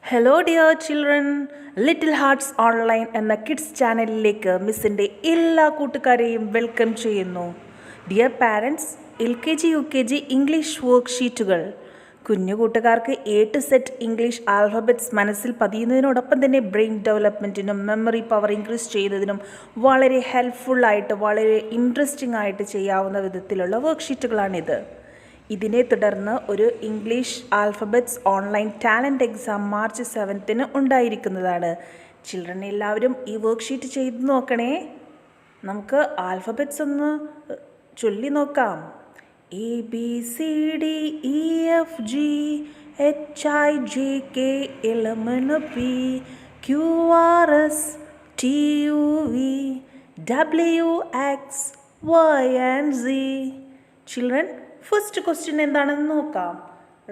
Hello dear children, little hearts online എന്ന kids ചാനലിലേക്ക് മിസ്സിൻ്റെ എല്ലാ കൂട്ടുകാരെയും വെൽക്കം ചെയ്യുന്നു. Dear parents, LKG UKG English വർക്ക് ഷീറ്റുകൾ കുഞ്ഞു കൂട്ടുകാർക്ക് A to Z English alphabets മനസ്സിൽ പതിയുന്നതിനോടൊപ്പം തന്നെ ബ്രെയിൻ ഡെവലപ്മെൻറ്റിനും മെമ്മറി പവർ ഇൻക്രീസ് ചെയ്യുന്നതിനും വളരെ ഹെൽപ്ഫുള്ളായിട്ട് വളരെ ഇൻട്രസ്റ്റിംഗ് ആയിട്ട് ചെയ്യാവുന്ന വിധത്തിലുള്ള വർക്ക് ഷീറ്റുകളാണിത്. ഇതിനെ തുടർന്ന് ഒരു English alphabets online talent exam March 7 ഉണ്ടായിരിക്കുന്നതാണ്. ചിൽഡ്രൻ എല്ലാവരും ഈ വർക്ക് ഷീറ്റ് ചെയ്ത് നോക്കണേ. നമുക്ക് ആൽഫബറ്റ്സ് ഒന്ന് ചൊല്ലി നോക്കാം. ABCDEFG HIJK LMNOP QRS TUV WXYZ. Children, first question എന്താണെന്ന് നോക്കാം.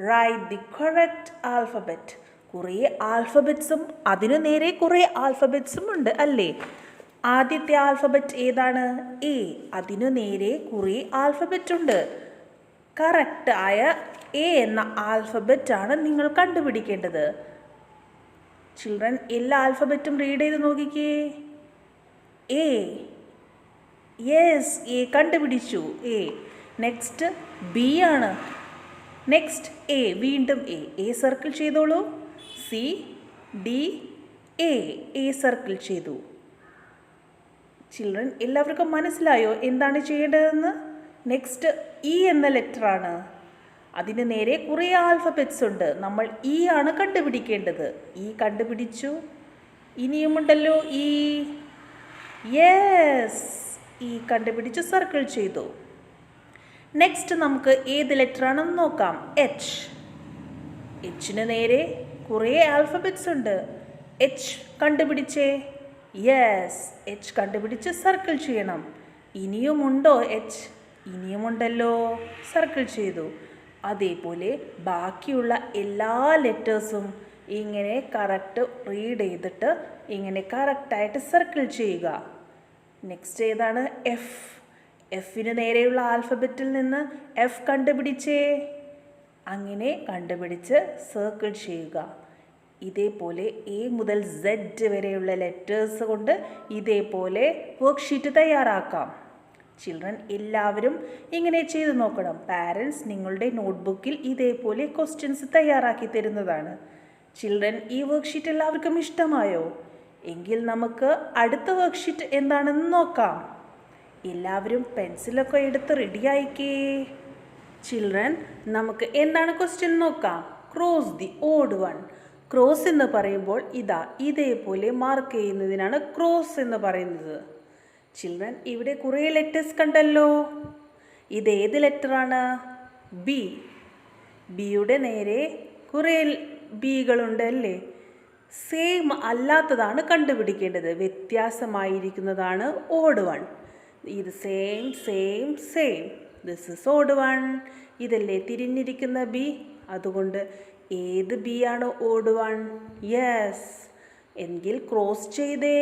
Write the correct alphabet. കുറേ ആൽഫബറ്റ്സും അതിനു നേരെ കുറേ ആൽഫബറ്റ്സും ഉണ്ട് അല്ലേ? ആദ്യത്തെ ആൽഫബറ്റ് ഏതാണ്? A. അതിനു നേരെ കുറേ ആൽഫബറ്റ് ഉണ്ട്. കറക്റ്റ് ആയ A എന്ന ആൽഫബറ്റ് ആണ് നിങ്ങൾ കണ്ടുപിടിക്കേണ്ടത്. ചിൽഡ്രൻ, എല്ലാ ആൽഫബറ്റും റീഡ് ചെയ്ത് നോക്കിക്കേ. A. യെസ്, A കണ്ടുപിടിച്ചു. A. നെക്സ്റ്റ് B ആണ്. നെക്സ്റ്റ് A, വീണ്ടും A സർക്കിൾ ചെയ്തോളൂ. C D A സർക്കിൾ ചെയ്തു. ചിൽഡ്രൻ, എല്ലാവർക്കും മനസ്സിലായോ എന്താണ് ചെയ്യേണ്ടതെന്ന്? നെക്സ്റ്റ് E എന്ന ലെറ്റർ ആണ്. അതിന് നേരെ കുറേ ആൽഫബറ്റ്സ് ഉണ്ട്. നമ്മൾ E ആണ് കണ്ടുപിടിക്കേണ്ടത്. E കണ്ടുപിടിച്ചു. ഇനിയുമുണ്ടല്ലോ E. യെസ്, E കണ്ടുപിടിച്ച് സർക്കിൾ ചെയ്തു. നെക്സ്റ്റ് നമുക്ക് ഏത് ലെറ്റർ ആണെന്ന് നോക്കാം. Hന് നേരെ കുറേ ആൽഫബറ്റ്സ് ഉണ്ട്. H കണ്ടുപിടിച്ചേ. യെസ്, H കണ്ടുപിടിച്ച് സർക്കിൾ ചെയ്യണം. ഇനിയുമുണ്ടോ H? ഇനിയുമുണ്ടല്ലോ, സർക്കിൾ ചെയ്തു. അതേപോലെ ബാക്കിയുള്ള എല്ലാ ലെറ്റേഴ്സും ഇങ്ങനെ കറക്റ്റ് റീഡ് ചെയ്തിട്ട് ഇങ്ങനെ കറക്റ്റായിട്ട് സർക്കിൾ ചെയ്യുക. നെക്സ്റ്റ് ഏതാണ്? Fന് നേരെയുള്ള ആൽഫബറ്റിൽ നിന്ന് F കണ്ടുപിടിച്ചേ. അങ്ങനെ കണ്ടുപിടിച്ച് സർക്കിൾ ചെയ്യുക. ഇതേപോലെ A മുതൽ Z വരെയുള്ള ലെറ്റേഴ്സ് കൊണ്ട് ഇതേപോലെ വർക്ക് ഷീറ്റ് തയ്യാറാക്കാം. ചിൽഡ്രൻ, എല്ലാവരും ഇങ്ങനെ ചെയ്തു നോക്കണം. പാരൻസ് നിങ്ങളുടെ നോട്ട്ബുക്കിൽ ഇതേപോലെ ക്വസ്റ്റ്യൻസ് തയ്യാറാക്കി തരുന്നതാണ്. ചിൽഡ്രൻ, ഈ വർക്ക് ഷീറ്റ് എല്ലാവർക്കും ഇഷ്ടമായോ? എങ്കിൽ നമുക്ക് അടുത്ത വർക്ക് ഷീറ്റ് എന്താണെന്ന് നോക്കാം. എല്ലാവരും പെൻസിലൊക്കെ എടുത്ത് റെഡിയായിക്കേ. ചിൽഡ്രൻ, നമുക്ക് എന്താണ് ക്വസ്റ്റ്യൻ നോക്കാം. Cross the odd one. Cross എന്ന് പറയുമ്പോൾ ഇതേപോലെ മാർക്ക് ചെയ്യുന്നതിനാണ് ക്രോസ് എന്ന് പറയുന്നത്. ചിൽഡ്രൻ, ഇവിടെ കുറേ ലെറ്റേഴ്സ് കണ്ടല്ലോ. ഇതേത് ലെറ്ററാണ്? B. ബിയുടെ നേരെ കുറേ ബികളുണ്ട് അല്ലേ? സെയിം അല്ലാത്തതാണ് കണ്ടുപിടിക്കേണ്ടത്. വ്യത്യാസമായിരിക്കുന്നതാണ് ഓഡ് വൺ. ഇത് same. This is odd one. ഇതല്ലേ തിരിഞ്ഞിരിക്കുന്ന B? അതുകൊണ്ട് ഏത് B ആണ് ഓഡ് വൺ? യെസ്, എങ്കിൽ ക്രോസ് ചെയ്തേ.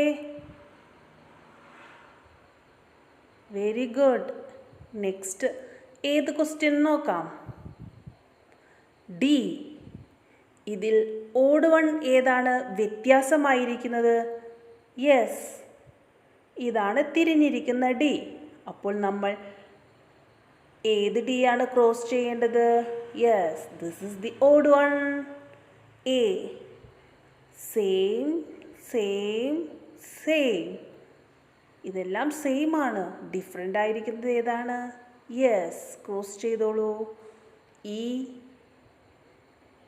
Very good. നെക്സ്റ്റ് ഏത് ക്വസ്റ്റ്യൻ നോക്കാം. D. ഇതിൽ ഓഡ് വൺ ഏതാണ് വ്യത്യാസമായിരിക്കുന്നത്? യെസ്, ഇതാണ് തിരിഞ്ഞിരിക്കുന്ന D. അപ്പോൾ നമ്മൾ ഏത് D ആണ് ക്രോസ് ചെയ്യേണ്ടത്? Yes, this is the odd one. A. Same. ഇതെല്ലാം സെയിം ആണ്. ഡിഫറെൻ്റ് ആയിരിക്കുന്നത് ഏതാണ്? യെസ്, ക്രോസ് ചെയ്തോളൂ. E.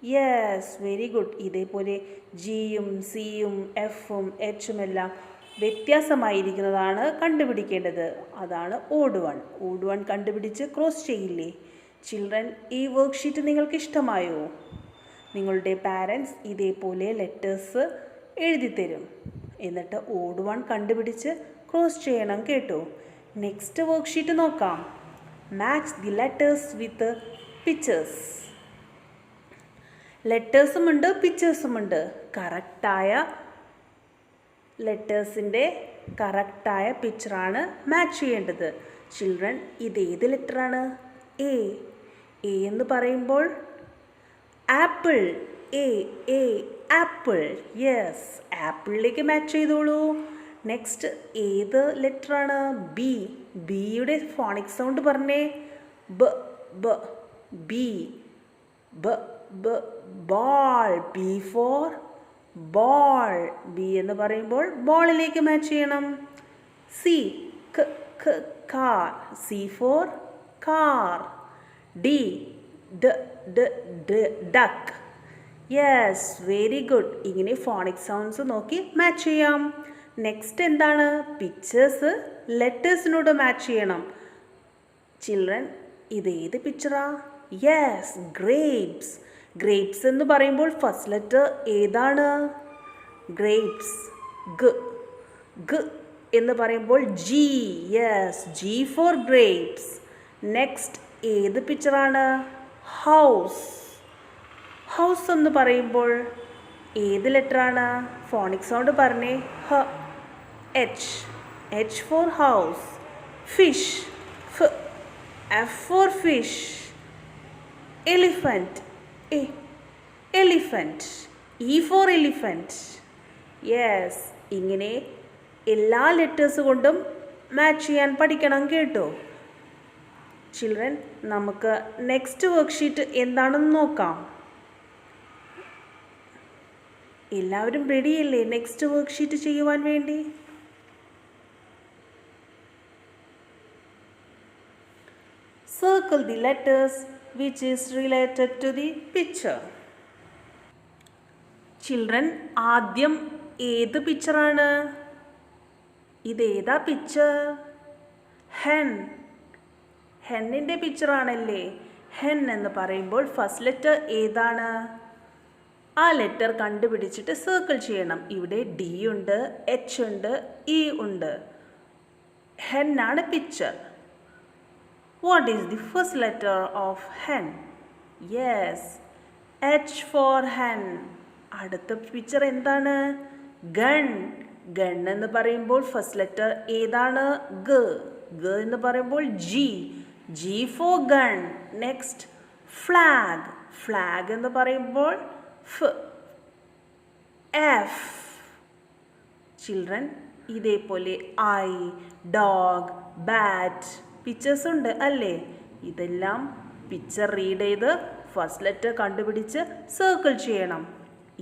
Yes, very good. ഇതേപോലെ Gയും Cയും Fഉം Hഉം എല്ലാം വ്യത്യാസമായിരിക്കുന്നതാണ് കണ്ടുപിടിക്കേണ്ടത്. അതാണ് ഓഡ് വൺ. ഓഡ് വൺ കണ്ടുപിടിച്ച് ക്രോസ് ചെയ്യില്ലേ? ചിൽഡ്രൻ, ഈ വർക്ക് ഷീറ്റ് നിങ്ങൾക്ക് ഇഷ്ടമായോ? നിങ്ങളുടെ പാരൻസ് ഇതേപോലെ ലെറ്റേഴ്സ് എഴുതി തരും. എന്നിട്ട് ഓഡ് വൺ കണ്ടുപിടിച്ച് ക്രോസ് ചെയ്യണം കേട്ടോ. നെക്സ്റ്റ് വർക്ക് ഷീറ്റ് നോക്കാം. Match the letters with pictures. ലെറ്റേഴ്സും ഉണ്ട് പിക്ചേഴ്സും ഉണ്ട്. കറക്റ്റായ ലെറ്റേഴ്സിൻ്റെ കറക്റ്റായ പിക്ചറാണ് മാച്ച് ചെയ്യേണ്ടത്. ചിൽഡ്രൻ, ഇതേത് ലെറ്ററാണ്? A എന്ന് പറയുമ്പോൾ ആപ്പിൾ. A apple. യെസ്, ആപ്പിളിലേക്ക് മാച്ച് ചെയ്തോളൂ. നെക്സ്റ്റ് ഏത് ലെറ്ററാണ്? ബി. ബിയുടെ ഫോണിക് സൗണ്ട് പറഞ്ഞേ. ബ ബ ബി. ബ ബ ബോൾ. B for ball. ബി എന്ന് പറയുമ്പോൾ ബോളിലേക്ക് മാച്ച് ചെയ്യണം. സി. ക ക car. C for car. D. ഡ ഡ ഡ ഡക്ക്. Yes, very good. ഇങ്ങനെ ഫോണിക് സൗണ്ട്സ് നോക്കി മാച്ച് ചെയ്യാം. നെക്സ്റ്റ് എന്താണ്? പിക്ചേഴ്സ് ലെറ്റേഴ്സിനോട് മാച്ച് ചെയ്യണം. ചിൽഡ്രൻ, ഇതേത് പിക്ചറാ? Yes, grapes. ഗ്രേപ്സ് എന്ന് പറയുമ്പോൾ ഫസ്റ്റ് ലെറ്റർ ഏതാണ്? ഗ്രേപ്സ്. ഗ. ഗ എന്ന് പറയുമ്പോൾ G. Yes, G for grapes. Next ഏത് പിക്ചറാണ്? ഹൗസ്. ഹൗസ് എന്ന് പറയുമ്പോൾ ഏത് ലെറ്ററാണ്? ഫോണിക് സൗണ്ട് പറഞ്ഞേ. ഹ. H. H for house. Fish. ഫ്. F for fish. എലിഫൻറ്റ്. എ. Elephant. E for elephant. Yes, ഇങ്ങനെ എല്ലാ ലെറ്റേഴ്സ് കൊണ്ടും മാച്ച് ചെയ്യാൻ പഠിക്കണം കേട്ടോ. ചിൽഡ്രൻ, നമുക്ക് നെക്സ്റ്റ് വർക്ക്ഷീറ്റ് എന്താണെന്ന് നോക്കാം. എല്ലാവരും റെഡിയല്ലേ നെക്സ്റ്റ് വർക്ക്ഷീറ്റ് ചെയ്യുവാൻ വേണ്ടി? Circle the letters which is related to the picture. Children, ആദ്യം ഏത് പിക്ചറാണ്? ഇതേതാ പിക്ചർ? ഹെൻ. ഹെന്നിൻ്റെ പിക്ചറാണല്ലേ. ഹെൻ എന്ന് പറയുമ്പോൾ ഫസ്റ്റ് ലെറ്റർ ഏതാണ്? ആ ലെറ്റർ കണ്ടുപിടിച്ചിട്ട് സർക്കിൾ ചെയ്യണം. ഇവിടെ ഡി ഉണ്ട്, എച്ച് ഉണ്ട്, ഇ ഉണ്ട്. ഹെന്നാണ് picture. What is the first letter of hen? Yes, H for hen. അടുത്ത പിക്ചർ എന്താണ്? ഗൺ. ഗൺ എന്ന് പറയുമ്പോൾ ഫസ്റ്റ് ലെറ്റർ ഏതാണ്? ഗ. ഗ എന്ന് പറയുമ്പോൾ G. G for gun. Next flag. Flag എന്ന് പറയുമ്പോൾ ഫ്. എഫ്. ചിൽഡ്രൻ, ഇതേപോലെ ഐ, ഡോഗ്, ബാറ്റ് പിക്ചേഴ്സ് ഉണ്ട് അല്ലേ? ഇതെല്ലാം പിക്ചർ റീഡ് ചെയ്ത് ഫസ്റ്റ് ലെറ്റർ കണ്ടുപിടിച്ച് സർക്കിൾ ചെയ്യണം.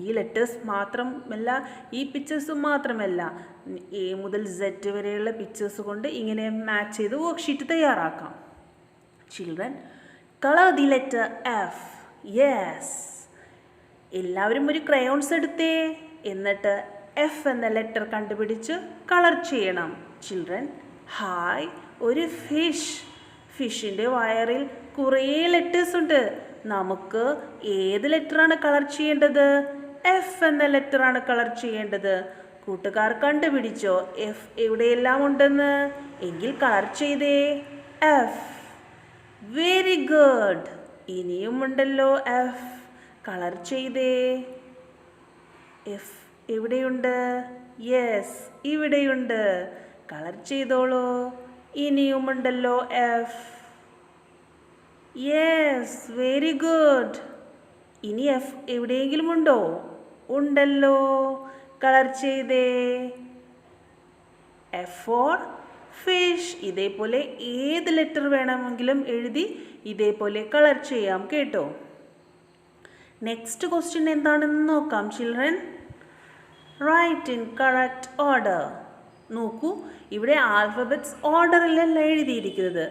ഈ ലെറ്റേഴ്സ് മാത്രമല്ല, ഈ പിക്ചേഴ്സും മാത്രമല്ല, എ മുതൽ സെറ്റ് വരെയുള്ള പിക്ചേഴ്സ് കൊണ്ട് ഇങ്ങനെ മാച്ച് ചെയ്ത് വർക്ക്ഷീറ്റ് തയ്യാറാക്കാം. Children, colour the letter F. Yes, എല്ലാവരും ഒരു ക്രയോൺസ് എടുത്തേ. എന്നിട്ട് എഫ് എന്ന ലെറ്റർ കണ്ടുപിടിച്ച് കളർ ചെയ്യണം. ചിൽഡ്രൻ, ഹായ്, ഒരു ഫിഷ്. ഫിഷിൻ്റെ വയറിൽ കുറേ ലെറ്റേഴ്സ് ഉണ്ട്. നമുക്ക് ഏത് ലെറ്ററാണ് കളർ ചെയ്യേണ്ടത്? എഫ് എന്ന ലെറ്ററാണ് കളർ ചെയ്യേണ്ടത്. കൂട്ടുകാർ കണ്ടുപിടിച്ചോ എഫ് എവിടെയെല്ലാം ഉണ്ടെന്ന്? എങ്കിൽ കളർ ചെയ്തേ. എഫ്. Very good. ഇനിയും ഉണ്ടല്ലോ എഫ്. കളർ ചെയ്തേ. എഫ് എവിടെയുണ്ട്? യെസ്, ഇവിടെയുണ്ട്. കളർ ചെയ്തോളൂ. ഇനിയുമുണ്ടല്ലോ എഫ്. Yes, very good. ഇനി എഫ് എവിടെയെങ്കിലും ഉണ്ടോ? ഉണ്ടല്ലോ. കളർ ചെയ്തേ. F for fish. ഇതേപോലെ ഏത് ലെറ്റർ വേണമെങ്കിലും എഴുതി ഇതേപോലെ കളർ ചെയ്യാം കേട്ടോ. നെക്സ്റ്റ് ക്വസ്റ്റ്യൻ എന്താണെന്ന് നോക്കാം children. Write in correct order. നോക്കൂ, ഇവിടെ ആൽഫബറ്റ്സ് ഓർഡറിലല്ല എഴുതിയിരിക്കുന്നത്.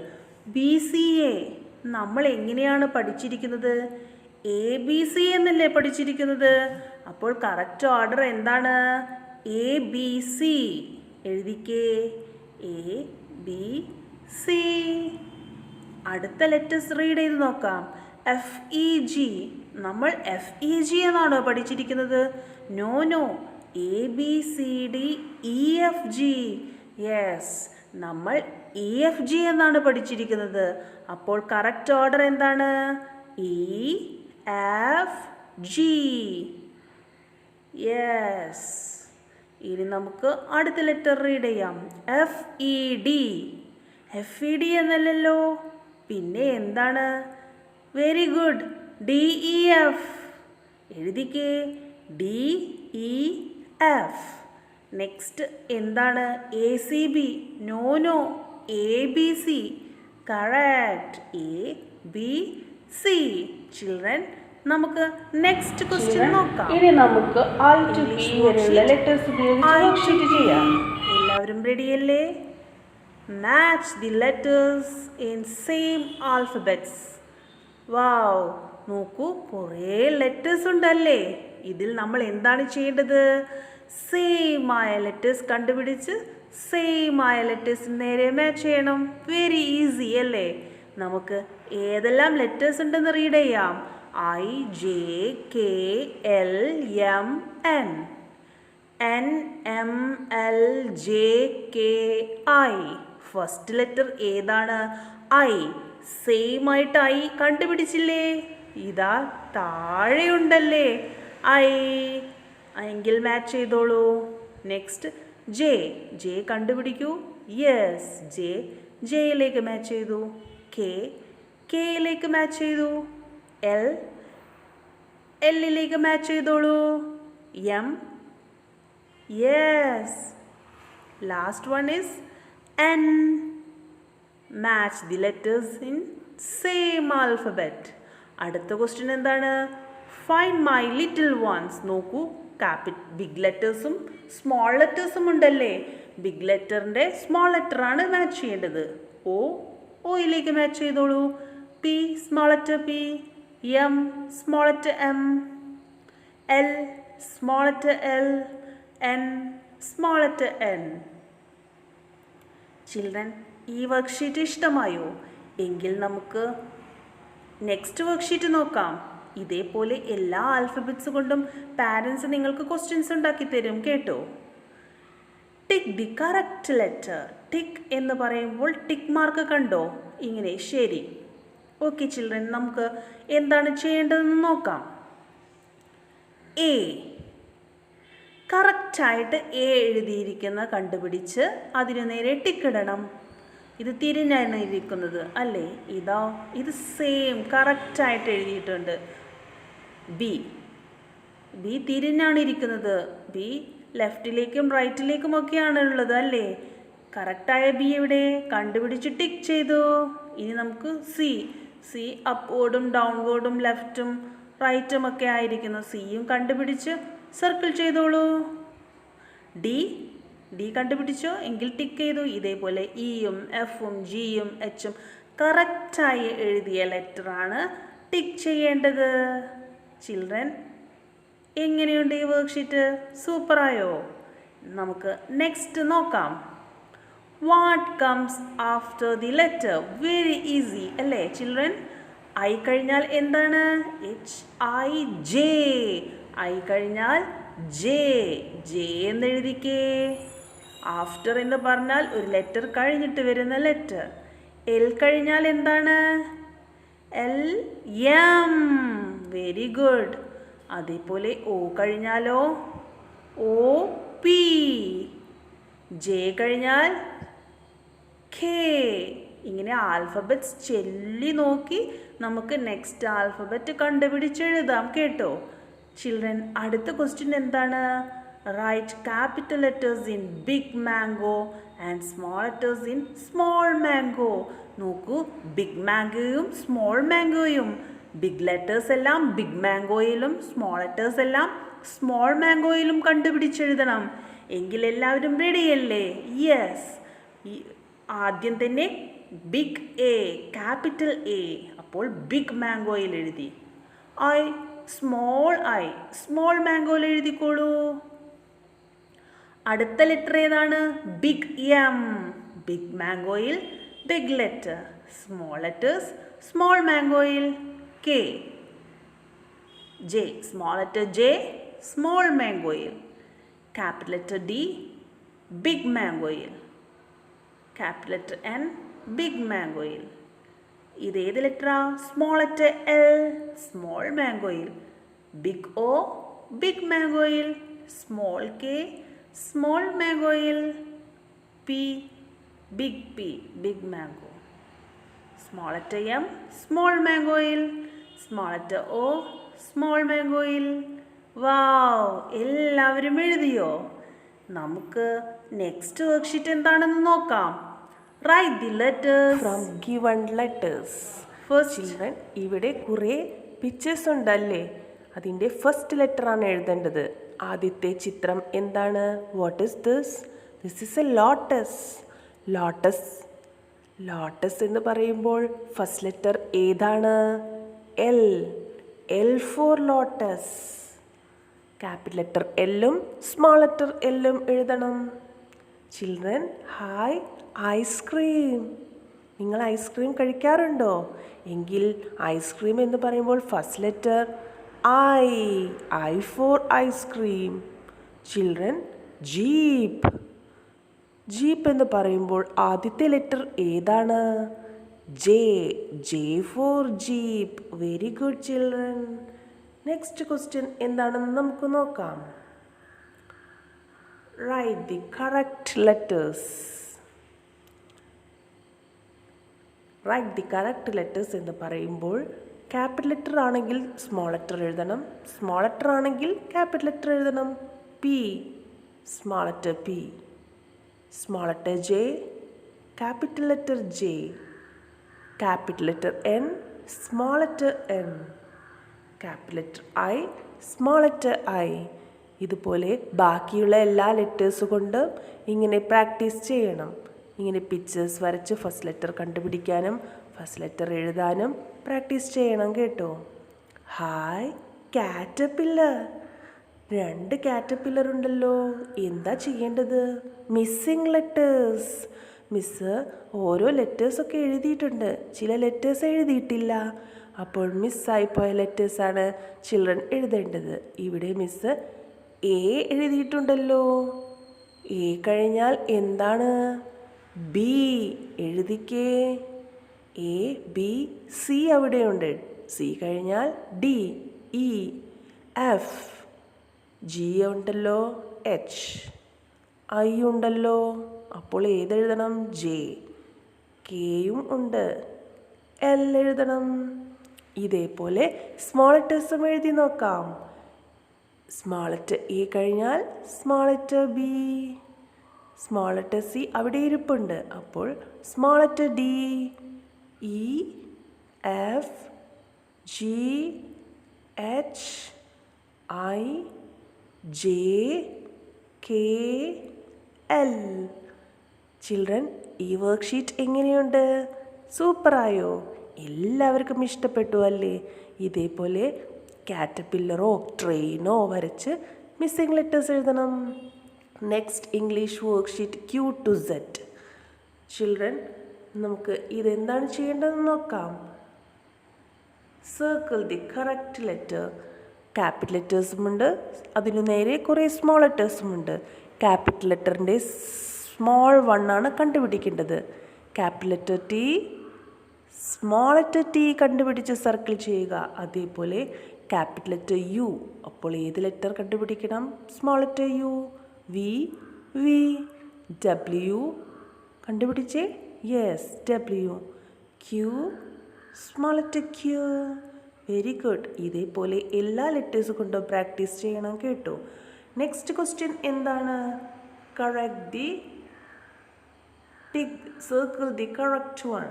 ബി സി എ നമ്മൾ എങ്ങനെയാണ് പഠിച്ചിരിക്കുന്നത്? എ ബി സി എന്നല്ലേ പഠിച്ചിരിക്കുന്നത്. അപ്പോൾ കറക്റ്റ് ഓർഡർ എന്താണ്? A B C. എഴുതിക്കേ. A B C. അടുത്ത ലെറ്റേഴ്സ് റീഡ് ചെയ്ത് നോക്കാം. F E G. നമ്മൾ എഫ് ഇ ജി എന്നാണോ പഠിച്ചിരിക്കുന്നത്? No no, A B C D E F G. Yes, നമ്മൾ ഇ എഫ് ജി എന്നാണ് പഠിച്ചിരിക്കുന്നത്. അപ്പോൾ കറക്റ്റ് ഓർഡർ എന്താണ്? E F G. യെസ്. ഇനി നമുക്ക് അടുത്ത ലെറ്റർ റീഡ് ചെയ്യാം. F E D. F E D എന്നല്ലല്ലോ, പിന്നെ എന്താണ്? Very good, D E F. എഴുതിക്കേ. D E F. നെക്സ്റ്റ് എന്താണ്? A C B. No no, A B C. Correct, A B C. Children, നമുക്ക് നെക്സ്റ്റ് ക്വസ്റ്റ്യൻ നോക്കാം. ഇനി നമുക്ക് I to P വരെയുള്ള ലെറ്റേഴ്സ് ഉപയോഗിച്ച് വർക്ക്ഷീറ്റ് ചെയ്യാം. എല്ലാവരും റെഡിയല്ലേ? Match the letters in same alphabets. Wow, നോക്കൂ, കുറേ ലെറ്റേഴ്സ് ഉണ്ടല്ലേ. ഇതിൽ നമ്മൾ എന്താണ് ചെയ്യേണ്ടത്? സെയിം ആയ ലെറ്റേഴ്സ് കണ്ടുപിടിച്ച് സെയിം ആയ ലെറ്റേഴ്സ് നേരെ മാച്ച് ചെയ്യണം. വെരി ഈസി അല്ലേ? നമുക്ക് ഏതെല്ലാം ലെറ്റേഴ്സ് ഉണ്ടെന്ന് റീഡ് ചെയ്യാം. I, J, K, L, M, N. N, M, L, J, K, I. First letter ഏതാണ്? I. സെയിം ആയിട്ട് I കണ്ടുപിടിച്ചില്ലേ? ഇതാ താഴെയുണ്ടല്ലേ I. എങ്കിൽ മാച്ച് ചെയ്തോളൂ. Next J. J കണ്ടുപിടിക്കൂ. Yes, J. Jയിലേക്ക് മാച്ച് ചെയ്തു. K. Kയിലേക്ക് മാച്ച് ചെയ്തു. L. Lയിലേക്ക് മാച്ച് ചെയ്തോളൂ. M. Yes. Last one is N. Match the letters in same alphabet. അടുത്ത ക്വസ്റ്റ്യൻ എന്താണ്? Find my little ones. നോക്കൂ, ബിഗ് ലെറ്റേഴ്സും സ്മോൾ ലെറ്റേഴ്സും ഉണ്ടല്ലേ. ബിഗ് ലെറ്ററിൻ്റെ സ്മോൾ ലെറ്ററാണ് മാച്ച് ചെയ്യേണ്ടത്. ഒയിലേക്ക് മാച്ച് ചെയ്തോളൂ. P, small letter P. M, small letter M. L, small letter L. N, small letter N. Children, ഈ വർക്ക്ഷീറ്റ് ഇഷ്ടമായോ? എങ്കിൽ നമുക്ക് നെക്സ്റ്റ് വർക്ക്ഷീറ്റ് നോക്കാം. ഇതേപോലെ എല്ലാ ആൽഫബറ്റ്സ് കൊണ്ടും പാരൻസ് നിങ്ങൾക്ക് ക്വസ്റ്റ്യൻസ് ഉണ്ടാക്കി തരും കേട്ടോ. Tick the correct letter. Tick എന്ന് പറയുമ്പോൾ ടിക്ക് മാർക്ക് കണ്ടോ? ഇങ്ങനെ. ശരി. ഓക്കെ ചിൽഡ്രൻ, നമുക്ക് എന്താണ് ചെയ്യേണ്ടതെന്ന് നോക്കാം. എ. കറക്റ്റായിട്ട് എ എഴുതിയിരിക്കുന്ന കണ്ടുപിടിച്ച് അതിനു നേരെ ടിക്ക് ഇടണം. ഇത് തിരിഞ്ഞാണ് ഇരിക്കുന്നത് അല്ലേ? ഇതാ, ഇത് സെയിം കറക്റ്റായിട്ട് എഴുതിയിട്ടുണ്ട്. ബി. ബി തിരിഞ്ഞാണ് ഇരിക്കുന്നത്. ബി ലെഫ്റ്റിലേക്കും റൈറ്റിലേക്കും ഒക്കെയാണ് ഉള്ളത് അല്ലേ? കറക്റ്റായ ബി എവിടെ? കണ്ടുപിടിച്ച് ടിക്ക് ചെയ്തു. ഇനി നമുക്ക് സി. സി അപ്വേർഡും ഡൗൺവേർഡും ലെഫ്റ്റും റൈറ്റും ഒക്കെ ആയിരിക്കുന്നു. സിയും കണ്ടുപിടിച്ച് സർക്കിൾ ചെയ്തോളൂ. ഡി. ഡി കണ്ടുപിടിച്ചോ? എങ്കിൽ ടിക്ക് ചെയ്തു. ഇതേപോലെ ഇയും എഫും ജിയും എച്ചും കറക്റ്റായി എഴുതിയ ലെറ്ററാണ് ടിക്ക് ചെയ്യേണ്ടത്. ചിൽഡ്രൻ, എങ്ങനെയുണ്ട് ഈ വർക്ക്ഷീറ്റ്? സൂപ്പറായോ? നമുക്ക് നെക്സ്റ്റ് നോക്കാം. What comes after the letter? Very easy അല്ലേ ചിൽഡ്രൻ? ഐ കഴിഞ്ഞാൽ എന്താണ്? HIJ. ഐ കഴിഞ്ഞാൽ ജെ. ജെ എന്നെഴുതിക്കേ. ആഫ്റ്റർ എന്ന് പറഞ്ഞാൽ ഒരു ലെറ്റർ കഴിഞ്ഞിട്ട് വരുന്ന ലെറ്റർ. എൽ കഴിഞ്ഞാൽ എന്താണ്? LM. Very good. അതേപോലെ O കഴിഞ്ഞാലോ? OP. ജെ കഴിഞ്ഞാൽ K. ഇങ്ങനെ ആൽഫബറ്റ്സ് ചൊല്ലി നോക്കി നമുക്ക് നെക്സ്റ്റ് ആൽഫബറ്റ് കണ്ടുപിടിച്ചെഴുതാം കേട്ടോ. ചിൽഡ്രൻ, അടുത്ത ക്വസ്റ്റ്യൻ എന്താണ്? Write capital letters in big mango and small letters in small mango. നോക്കൂ, ബിഗ് മാംഗോയും സ്മോൾ മാംഗോയും. ബിഗ് ലെറ്റേഴ്സ് എല്ലാം ബിഗ് മാംഗോയിലും സ്മോൾ ലെറ്റേഴ്സ് എല്ലാം സ്മോൾ മാംഗോയിലും കണ്ടുപിടിച്ചെഴുതണം. എങ്കിൽ എല്ലാവരും റെഡിയല്ലേ? യെസ്. ആദ്യം തന്നെ ബിഗ് എ, ക്യാപിറ്റൽ എ. അപ്പോൾ ബിഗ് മാംഗോയിൽ എഴുതി. ഐ, സ്മോൾ മാംഗോയിൽ എഴുതിക്കോളൂ. അടുത്ത ലെറ്റർ ഏതാണ്? Big M. ബിഗ് മാംഗോയിൽ big letter. Small letters small മാംഗോയിൽ K. J, small letter J small മാംഗോയിൽ. Capital letter D big മാംഗോയിൽ. ക്യാപിറ്റൽ ലെറ്റർ എൻ ബിഗ് മാംഗോയിൽ. ഇതേത് ലെറ്ററാ? സ്മോൾ ലെറ്റർ എൽ സ്മോൾ മാംഗോയിൽ. ബിഗ് ഒ ബിഗ് മാംഗോയിൽ. സ്മോൾ കെ സ്മോൾ മാംഗോയിൽ. P big mango. Small letter M small മാംഗോയിൽ. Small letter O small മാംഗോയിൽ. Wow, എല്ലാവരും എഴുതിയോ? നമുക്ക് നെക്സ്റ്റ് വർക്ക്ഷീറ്റ് എന്താണെന്ന് നോക്കാം. Write the letters from given letters. First. Children, ഇവിടെ കുറേ പിക്ചേഴ്സ് ഉണ്ടല്ലേ? അതിൻ്റെ ഫസ്റ്റ് ലെറ്റർ ആണ് എഴുതേണ്ടത്. ആദ്യത്തെ ചിത്രം എന്താണ്? What is this? This is a lotus. Lotus lotus എന്ന് പറയുമ്പോൾ ഫസ്റ്റ് ലെറ്റർ ഏതാണ്? L. L for lotus. Capital letter എല്ലും സ്മോൾ ലെറ്റർ എല്ലും എഴുതണം. Children, hi, ice cream. നിങ്ങൾ ഐസ്ക്രീം കഴിക്കാറുണ്ടോ? എങ്കിൽ ഐസ്ക്രീം എന്ന് പറയുമ്പോൾ first letter I. I for ice cream. Children, jeep. Jeep എന്ന് പറയുമ്പോൾ ആദ്യത്തെ ലെറ്റർ ഏതാണ്? J. J for jeep. Very good children. Next question എന്താണെന്ന് നമുക്ക് നോക്കാം. Write the correct letters. Right the correct letters എന്ന് പറയുമ്പോൾ ക്യാപിറ്റൽ ലെറ്റർ ആണെങ്കിൽ സ്മോൾ ലെറ്റർ എഴുതണം, സ്മോൾ ലെറ്റർ ആണെങ്കിൽ ക്യാപിറ്റൽ ലെറ്റർ എഴുതണം. P, small letter P. Small letter J, capital letter J. Capital letter N, small letter N. Capital letter I, small letter I. ഇതുപോലെ ബാക്കിയുള്ള എല്ലാ letters കൊണ്ട് ഇങ്ങനെ practice ചെയ്യണം. ഇങ്ങനെ പിക്ചേഴ്സ് വരച്ച് ഫസ്റ്റ് ലെറ്റർ കണ്ടുപിടിക്കാനും ഫസ്റ്റ് ലെറ്റർ എഴുതാനും പ്രാക്ടീസ് ചെയ്യണം കേട്ടോ. Hi, caterpillar. 2 കാറ്റർപില്ലർ ഉണ്ടല്ലോ. എന്താ ചെയ്യേണ്ടത്? Missing letters. മിസ്സ് ഓരോ ലെറ്റേഴ്സൊക്കെ എഴുതിയിട്ടുണ്ട്, ചില ലെറ്റേഴ്സ് എഴുതിയിട്ടില്ല. അപ്പോൾ മിസ്സായിപ്പോയ ലെറ്റേഴ്സാണ് ചിൽഡ്രൻ എഴുതേണ്ടത്. ഇവിടെ മിസ്സ് എ എഴുതിയിട്ടുണ്ടല്ലോ. എ കഴിഞ്ഞാൽ എന്താണ്? ബി. എഴുതിക്കേ. എ, ബി, സി അവിടെയുണ്ട്. സി കഴിഞ്ഞാൽ ഡി, ഇ, എഫ്. ജി ഉണ്ടല്ലോ, എച്ച്. ഐ ഉണ്ടല്ലോ, അപ്പോൾ ഏതെഴുതണം? ജെ. കെയും ഉണ്ട്, എൽ എഴുതണം. ഇതേപോലെ സ്മോൾ ലെറ്റേഴ്സും എഴുതി നോക്കാം. സ്മോൾ ലെറ്റർ എ കഴിഞ്ഞാൽ small letter B. Small letter C അവിടെ ഇരിപ്പുണ്ട്, അപ്പോൾ small letter D, E, F, G, H, I, J, K, L. Children, ഈ വർക്ക്ഷീറ്റ് എങ്ങനെയുണ്ട്? സൂപ്പറായോ? എല്ലാവർക്കും ഇഷ്ടപ്പെട്ടു അല്ലേ? ഇതേപോലെ കാറ്റർപില്ലറോ ട്രെയിനോ വരച്ച് മിസ്സിംഗ് ലെറ്റേഴ്സ് എഴുതണം. Next English worksheet Q to Z. Children, നമുക്ക് ഇതെന്താണ് ചെയ്യേണ്ടതെന്ന് നോക്കാം. Circle the correct letter. Capital ലെറ്റേഴ്സുമുണ്ട്, അതിനു നേരെ കുറേ സ്മോൾ ലെറ്റേഴ്സുമുണ്ട്. ക്യാപിറ്റൽ ലെറ്ററിൻ്റെ സ്മോൾ വണ്ണാണ് കണ്ടുപിടിക്കേണ്ടത്. Capital letter T, small letter T കണ്ടുപിടിച്ച് സർക്കിൾ ചെയ്യുക. അതേപോലെ ക്യാപിറ്റൽ ലെറ്റർ യു, അപ്പോൾ ഏത് ലെറ്റർ കണ്ടുപിടിക്കണം? Small letter U. V, V. W കണ്ടുപിടിച്ചേ. Yes, W. Q, small letter Q. Very good. ഇതേപോലെ എല്ലാ ലെറ്റേഴ്സ് കൊണ്ടും പ്രാക്ടീസ് ചെയ്യണം കേട്ടോ. നെക്സ്റ്റ് ക്വസ്റ്റ്യൻ എന്താണ്? Correct the circle the correct one.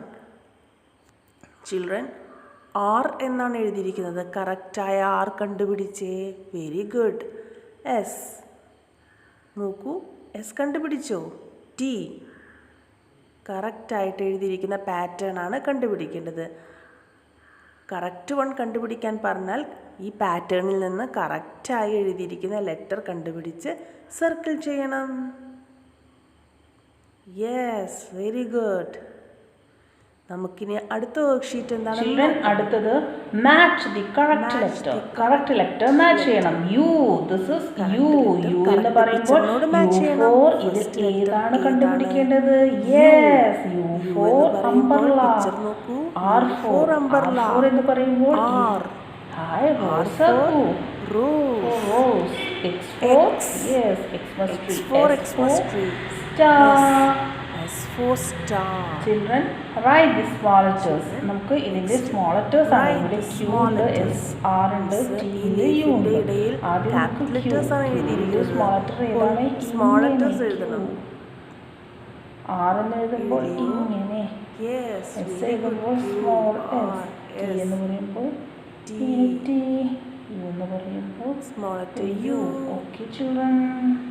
Children, R എന്നാണ് എഴുതിയിരിക്കുന്നത്. കറക്റ്റായ ആർ കണ്ടുപിടിച്ചേ. Very good. എസ് നോക്കൂ, എസ് കണ്ടുപിടിച്ചോ? ടി. കറക്റ്റായിട്ട് എഴുതിയിരിക്കുന്ന പാറ്റേൺ ആണ് കണ്ടുപിടിക്കേണ്ടത്. കറക്റ്റ് വൺ കണ്ടുപിടിക്കാൻ പറഞ്ഞാൽ ഈ പാറ്റേണിൽ നിന്ന് കറക്റ്റായി എഴുതിയിരിക്കുന്ന ലെറ്റർ കണ്ടുപിടിച്ച് സർക്കിൾ ചെയ്യണം. Yes, very good. നമുക്കിനി അടുത്ത വർക്ക്ഷീറ്റ് എന്താണ്? ചിൽഡ്രൻ, അടുത്തത് match the correct letter. Correct letter match ചെയ്യണം. U, this is U. U എന്ന് പറയുമ്പോൾ യു ഫോർ, ഇതിൽ ഏതാണ് കണ്ടുപിടിക്കേണ്ടത്? Yes, U for umbrella. R for, R എന്ന് പറയുമ്പോൾ hi, rose. Rose. X for, yes, Xmas tree. for Xmas tree. Star. S for star. Children write the small letters. നമുക്ക് ഇതിന്റെ small letters ആണ്. Write ഇവിടെ the Q small ഉണ്ട്, letters. S R ഉണ്ട്, T ഈ ഉണ്ട്, U ഉണ്ട്. leafന്റെ ഇടയിൽ ആദ്യം capital നമുക്ക് letters ആണ് എഴുതിയിരിക്കുന്നത്. സ്മോൾ ലെറ്റർ ഏതാണ്? small ഇങ്ങനെ letters എഴുതണം. ആർ എന്ന് എഴുതുമ്പോൾ എഴുതിയോ? ഇങ്ങനെ, Yes, എസ് very എഴുതുമ്പോൾ good. Small You S, are T S. എന്ന് പറയുമ്പോൾ T. ടി, യു എന്ന് പറയുമ്പോൾ Small letter U. U. Okay children,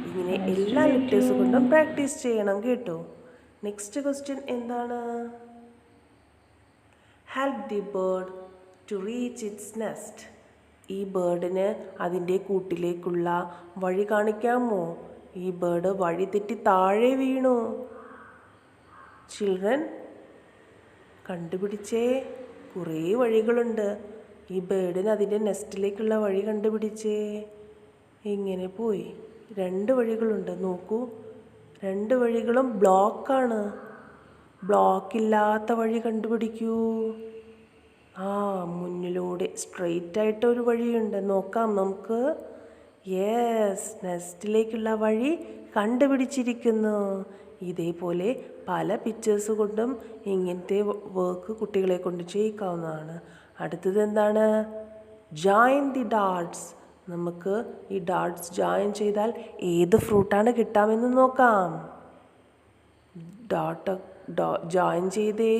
ഇങ്ങനെ എല്ലാ ലെറ്റേഴ്സ് കൊണ്ടും പ്രാക്ടീസ് ചെയ്യണം കേട്ടോ. നെക്സ്റ്റ് ക്വസ്റ്റ്യൻ എന്താണ്? Help the bird to reach its nest. ഈ ബേർഡിന് അതിൻ്റെ കൂട്ടിലേക്കുള്ള വഴി കാണിക്കാമോ? ഈ ബേർഡ് വഴി തെറ്റി താഴെ വീണു. ചിൽഡ്രൻ കണ്ടുപിടിച്ചേ, കുറേ വഴികളുണ്ട്. ഈ ബേർഡിന് അതിൻ്റെ നെസ്റ്റിലേക്കുള്ള വഴി കണ്ടുപിടിച്ചേ. ഇങ്ങനെ പോയി. 2 വഴികളുണ്ട്, നോക്കൂ. 2 വഴികളും ബ്ലോക്കാണ്. ബ്ലോക്കില്ലാത്ത വഴി കണ്ടുപിടിക്കൂ. മുന്നിലൂടെ സ്ട്രെയിറ്റ് ആയിട്ട് ഒരു വഴിയുണ്ട്, നോക്കാം നമുക്ക്. യെസ്, നെസ്റ്റിലേക്കുള്ള വഴി കണ്ടുപിടിച്ചിരിക്കുന്നു. ഇതേപോലെ പല പിക്ചേഴ്സ് കൊണ്ടും ഇങ്ങനത്തെ വർക്ക് കുട്ടികളെ കൊണ്ട് ചെയ്യിക്കാവുന്നതാണ്. അടുത്തത് എന്താണ്? Join the dots. നമുക്ക് ഈ ഡാട്ട്സ് ജോയിൻ ചെയ്താൽ ഏത് ഫ്രൂട്ടാണ് കിട്ടാമെന്ന് നോക്കാം. ഡോട്ട് ജോയിൻ ചെയ്തേ.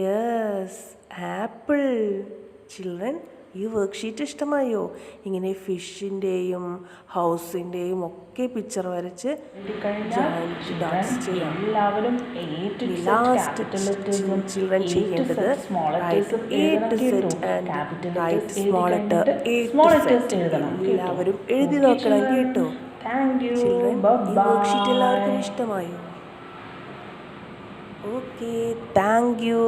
Yes, apple. ചിൽഡ്രൻ, ഈ വർക്ക്ഷീറ്റ് ഇഷ്ടമായോ? ഇങ്ങനെ ഫിഷിൻ്റെയും ഹൗസിൻ്റെയും ഒക്കെ പിക്ചർ വരച്ച് ഡാൻസ് ചെയ്യാം. എല്ലാവരും ലാസ്റ്റ് ചിൽഡ്രൻ ചെയ്യേണ്ടത് എല്ലാവരും എഴുതി നോക്കണം കേട്ടോ. ചിൽഡ്രൻ, ഈ വർക്ക്ഷീറ്റ് എല്ലാവർക്കും ഇഷ്ടമായോ? Okay, thank you.